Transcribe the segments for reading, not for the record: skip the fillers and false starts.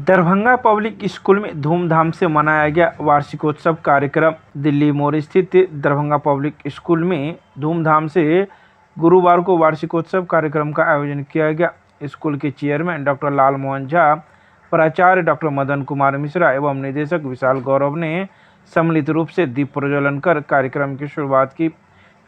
Darbhanga public school में धूमधाम से मनाया गया वार्षिकोत्सव कार्यक्रम। दिल्ली मोड़ स्थित दरभंगा पब्लिक स्कूल में धूमधाम से गुरुवार को वार्षिकोत्सव कार्यक्रम का आयोजन किया गया। स्कूल के चेयरमैन डॉक्टर लाल मोहन झा, प्राचार्य डॉक्टर मदन कुमार मिश्रा एवं निदेशक विशाल गौरव ने सम्मिलित रूप से दीप प्रज्वलन कर कार्यक्रम की शुरुआत की।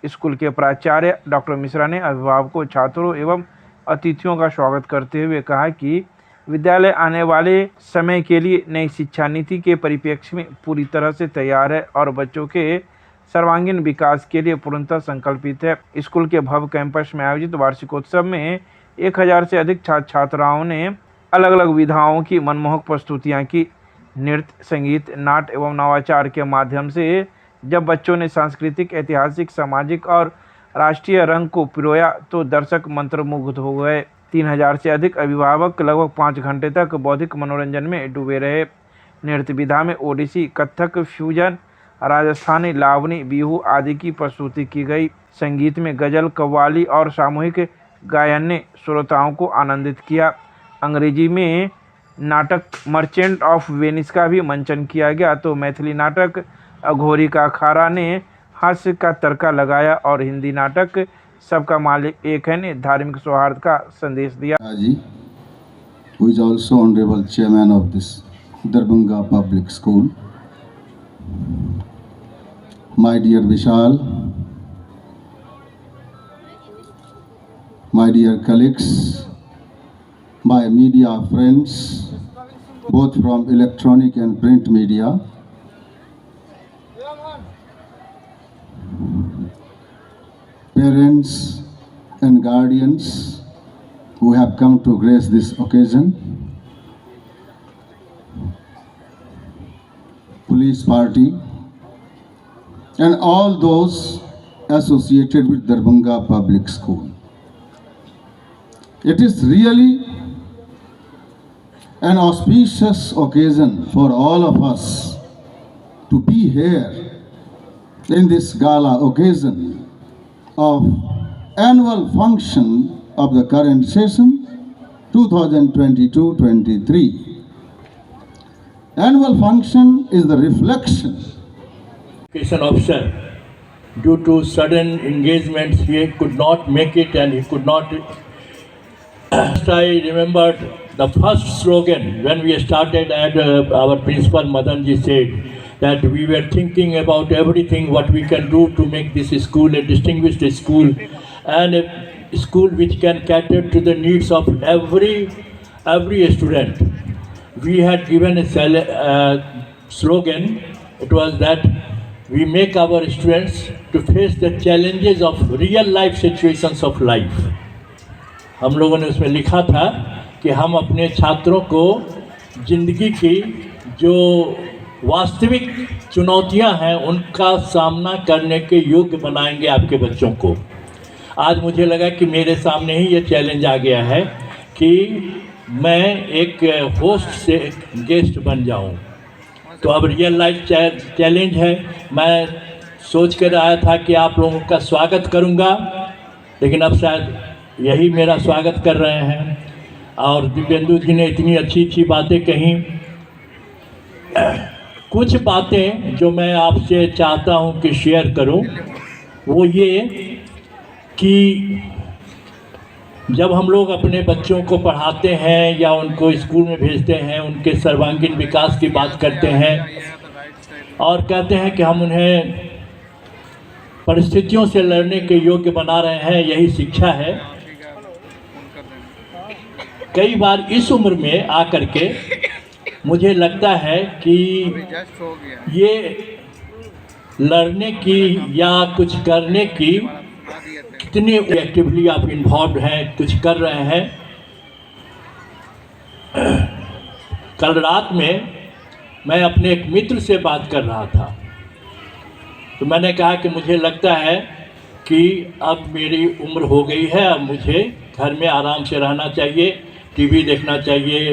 स्कूल के प्राचार्य डॉक्टर मिश्रा ने अभिभावकों, छात्रों एवं अतिथियों का स्वागत करते हुए कहा कि विद्यालय आने वाले समय के लिए नई शिक्षा नीति के परिप्रेक्ष्य में पूरी तरह से तैयार है और बच्चों के सर्वांगीण विकास के लिए पूर्णतः संकल्पित है। स्कूल के भव्य कैंपस में आयोजित वार्षिकोत्सव में 1000 से अधिक छात्र छात्राओं ने अलग अलग विधाओं की मनमोहक प्रस्तुतियां की। नृत्य, संगीत, नाट्य एवं नवाचार के माध्यम से जब बच्चों ने सांस्कृतिक, ऐतिहासिक, सामाजिक और राष्ट्रीय रंग को पिरोया तो दर्शक मंत्रमुग्ध हो गए। 3000 से अधिक अभिभावक लगभग 5 घंटे तक बौद्धिक मनोरंजन में डूबे रहे। नृत्य विधा में ओडिसी, कथक, फ्यूजन, राजस्थानी, लावनी, बिहू आदि की प्रस्तुति की गई। संगीत में गजल, कव्वाली और सामूहिक गायन ने श्रोताओं को आनंदित किया। अंग्रेजी में नाटक मर्चेंट ऑफ वेनिस का भी मंचन किया गया तो मैथिली नाटक अघोरी का अखाड़ा ने हास्य का तड़का लगाया और हिंदी नाटक सबका मालिक एक है ने धार्मिक सौहार्द का संदेश दिया। Who is also honorable chairman of this Darbhanga Public School, my dear Vishal, my dear colleagues, my media friends, both from electronic and print media, parents and guardians who have come to grace this occasion, police party, and all those associated with Darbhanga Public School. It is really an auspicious occasion for all of us to be here in this gala occasion of annual function of the current session 2022-23. Annual function is the reflection. Education officer, due to sudden engagements, he could not make it and he could not. I remembered the first slogan when we started, and our principal Madanji said that we were thinking about everything what we can do to make this school a distinguished school and a school which can cater to the needs of every student. We had given a slogan. It was that we make our students to face the challenges of real life situations of life. हम लोगों ने उसमें लिखा था कि हम अपने छात्रों को जिंदगी की जो वास्तविक चुनौतियां हैं उनका सामना करने के योग्य बनाएंगे आपके बच्चों को। आज मुझे लगा कि मेरे सामने ही ये चैलेंज आ गया है कि मैं एक होस्ट से गेस्ट बन जाऊं। तो अब रियल लाइफ चैलेंज है। मैं सोच कर आया था कि आप लोगों का स्वागत करूंगा, लेकिन अब शायद यही मेरा स्वागत कर रहे हैं। और दिव्येंदु जी ने इतनी अच्छी अच्छी बातें कहीं। कुछ बातें जो मैं आपसे चाहता हूं कि शेयर करूं वो ये कि जब हम लोग अपने बच्चों को पढ़ाते हैं या उनको स्कूल में भेजते हैं, उनके सर्वांगीण विकास की बात करते हैं और कहते हैं कि हम उन्हें परिस्थितियों से लड़ने के योग्य बना रहे हैं, यही शिक्षा है। कई बार इस उम्र में आकर के मुझे लगता है कि ये लड़ने की या कुछ करने की कितनी एक्टिवली आप इन्वॉल्व हैं, कुछ कर रहे हैं। कल रात में मैं अपने एक मित्र से बात कर रहा था तो मैंने कहा कि मुझे लगता है कि अब मेरी उम्र हो गई है, अब मुझे घर में आराम से रहना चाहिए, टीवी देखना चाहिए,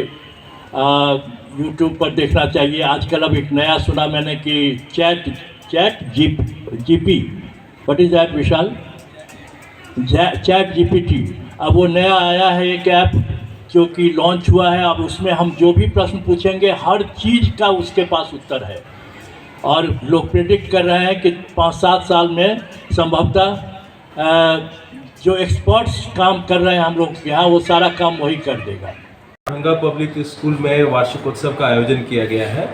यूट्यूब पर देखना चाहिए। आजकल अब एक नया सुना मैंने कि chat GP, what is that Vishal? Chat GPT. अब वो नया आया है एक ऐप जो कि लॉन्च हुआ है। अब उसमें हम जो भी प्रश्न पूछेंगे हर चीज़ का उसके पास उत्तर है, और लोग प्रेडिक्ट कर रहे हैं कि 5-7 साल में संभवतः जो एक्सपर्ट्स काम कर रहे हैं हम लोग यहाँ, वो सारा काम वही कर देगा। दरभंगा पब्लिक स्कूल में वार्षिकोत्सव का आयोजन किया गया है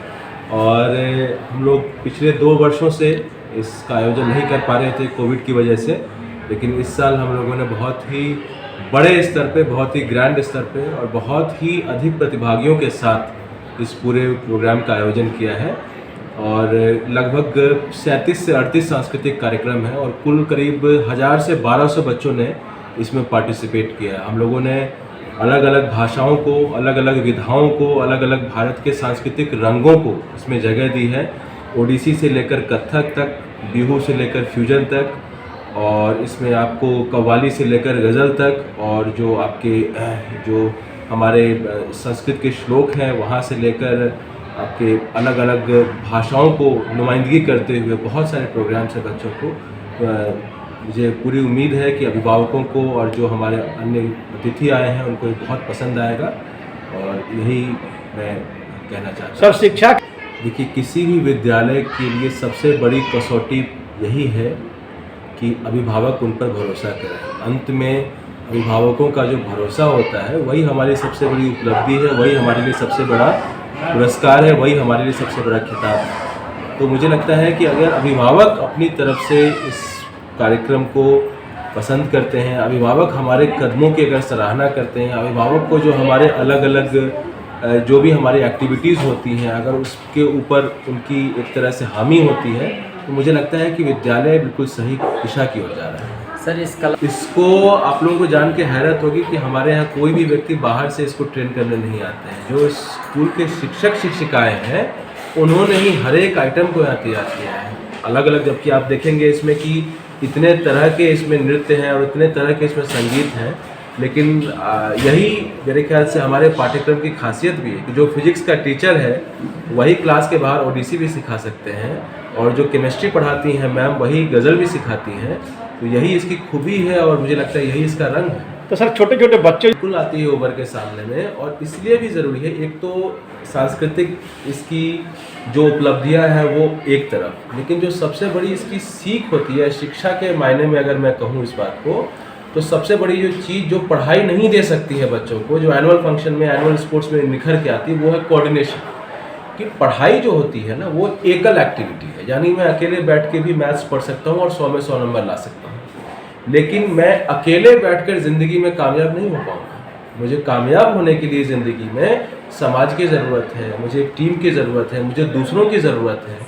और हम लोग पिछले 2 वर्षों से इसका आयोजन नहीं कर पा रहे थे कोविड की वजह से, लेकिन इस साल हम लोगों ने बहुत ही बड़े स्तर पे, बहुत ही ग्रैंड स्तर पे और बहुत ही अधिक प्रतिभागियों के साथ इस पूरे प्रोग्राम का आयोजन किया है। और लगभग 37 से 38 सांस्कृतिक कार्यक्रम हैं और कुल करीब 1000 से 1200 बच्चों ने इसमें पार्टिसिपेट किया। हम लोगों ने अलग अलग भाषाओं को, अलग अलग विधाओं को, अलग अलग भारत के सांस्कृतिक रंगों को इसमें जगह दी है। ओडिसी से लेकर कथक तक, बिहू से लेकर फ्यूजन तक, और इसमें आपको कव्वाली से लेकर गज़ल तक, और जो आपके जो हमारे संस्कृत के श्लोक हैं वहाँ से लेकर आपके अलग अलग भाषाओं को नुमाइंदगी करते हुए बहुत सारे प्रोग्राम्स हैं बच्चों को। मुझे पूरी उम्मीद है कि अभिभावकों को और जो हमारे अन्य अतिथि आए हैं उनको बहुत पसंद आएगा, और यही मैं कहना चाहता हूँ। सर, शिक्षा देखिए, किसी भी विद्यालय के लिए सबसे बड़ी कसौटी यही है कि अभिभावक उन पर भरोसा करें। अंत में अभिभावकों का जो भरोसा होता है वही हमारी सबसे बड़ी उपलब्धि है, वही हमारे लिए सबसे बड़ा पुरस्कार है, वही हमारे लिए सबसे बड़ा खिताब है। तो मुझे लगता है कि अगर अभिभावक अपनी तरफ से इस कार्यक्रम को पसंद करते हैं, अभिभावक हमारे कदमों की अगर सराहना करते हैं, अभिभावक को जो हमारे अलग अलग जो भी हमारी एक्टिविटीज़ होती हैं अगर उसके ऊपर उनकी एक तरह से हामी होती है, तो मुझे लगता है कि विद्यालय बिल्कुल सही दिशा की ओर जा रहा है। सर, इसको आप लोगों को जान के हैरत होगी कि हमारे यहाँ कोई भी व्यक्ति बाहर से इसको ट्रेन करने नहीं आते हैं। जो स्कूल के शिक्षक शिक्षिकाएं हैं उन्होंने ही हर एक आइटम को यहाँ तैयार किया है अलग अलग। जबकि आप देखेंगे इसमें कि इतने तरह के इसमें नृत्य हैं और इतने तरह के इसमें संगीत हैं, लेकिन यही मेरे ख्याल से हमारे पाठ्यक्रम की खासियत भी है कि जो फिजिक्स का टीचर है वही क्लास के बाहर ओडिसी भी सिखा सकते हैं, और जो केमिस्ट्री पढ़ाती हैं मैम वही गज़ल भी सिखाती हैं। तो यही इसकी खूबी है और मुझे लगता है यही इसका रंग है। तो सर, छोटे छोटे बच्चे बिल्कुल आती है उभर के सामने में, और इसलिए भी ज़रूरी है। एक तो सांस्कृतिक इसकी जो उपलब्धियां हैं वो एक तरफ, लेकिन जो सबसे बड़ी इसकी सीख होती है शिक्षा के मायने में अगर मैं कहूँ इस बात को, तो सबसे बड़ी जो चीज़ जो पढ़ाई नहीं दे सकती है बच्चों को, जो एनुअल फंक्शन में, एनुअल स्पोर्ट्स में निखर के आती है, वो है कोऑर्डिनेशन। कि पढ़ाई जो होती है ना वो एकल एक्टिविटी है, यानी मैं अकेले बैठ के भी मैथ्स पढ़ सकता हूँ और 100 में 100 नंबर ला सकता हूँ, लेकिन मैं अकेले बैठकर ज़िंदगी में कामयाब नहीं हो पाऊँगा। मुझे कामयाब होने के लिए ज़िंदगी में समाज की ज़रूरत है, मुझे टीम की ज़रूरत है, मुझे दूसरों की ज़रूरत है,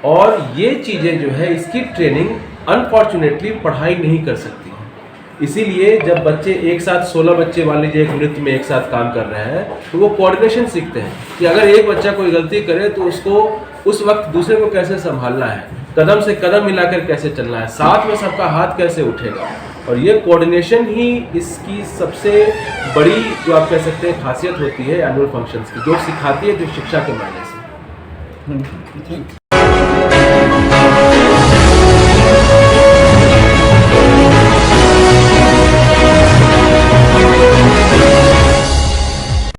और ये चीज़ें जो है इसकी ट्रेनिंग अनफॉर्चुनेटली पढ़ाई नहीं कर सकती है। इसीलिए जब बच्चे एक साथ 16 बच्चे मान लीजिए एक नृत्य में एक साथ काम कर रहे हैं, तो वो कोऑर्डिनेशन सीखते हैं कि अगर एक बच्चा कोई गलती करे तो उसको उस वक्त दूसरे को कैसे संभालना है, कदम से कदम मिलाकर कैसे चलना है, साथ में सबका हाथ कैसे उठेगा। और ये कोऑर्डिनेशन ही इसकी सबसे बड़ी जो आप कह सकते हैं खासियत होती है एनुअल फंक्शंस की, जो सिखाती है जो शिक्षा के मायने से।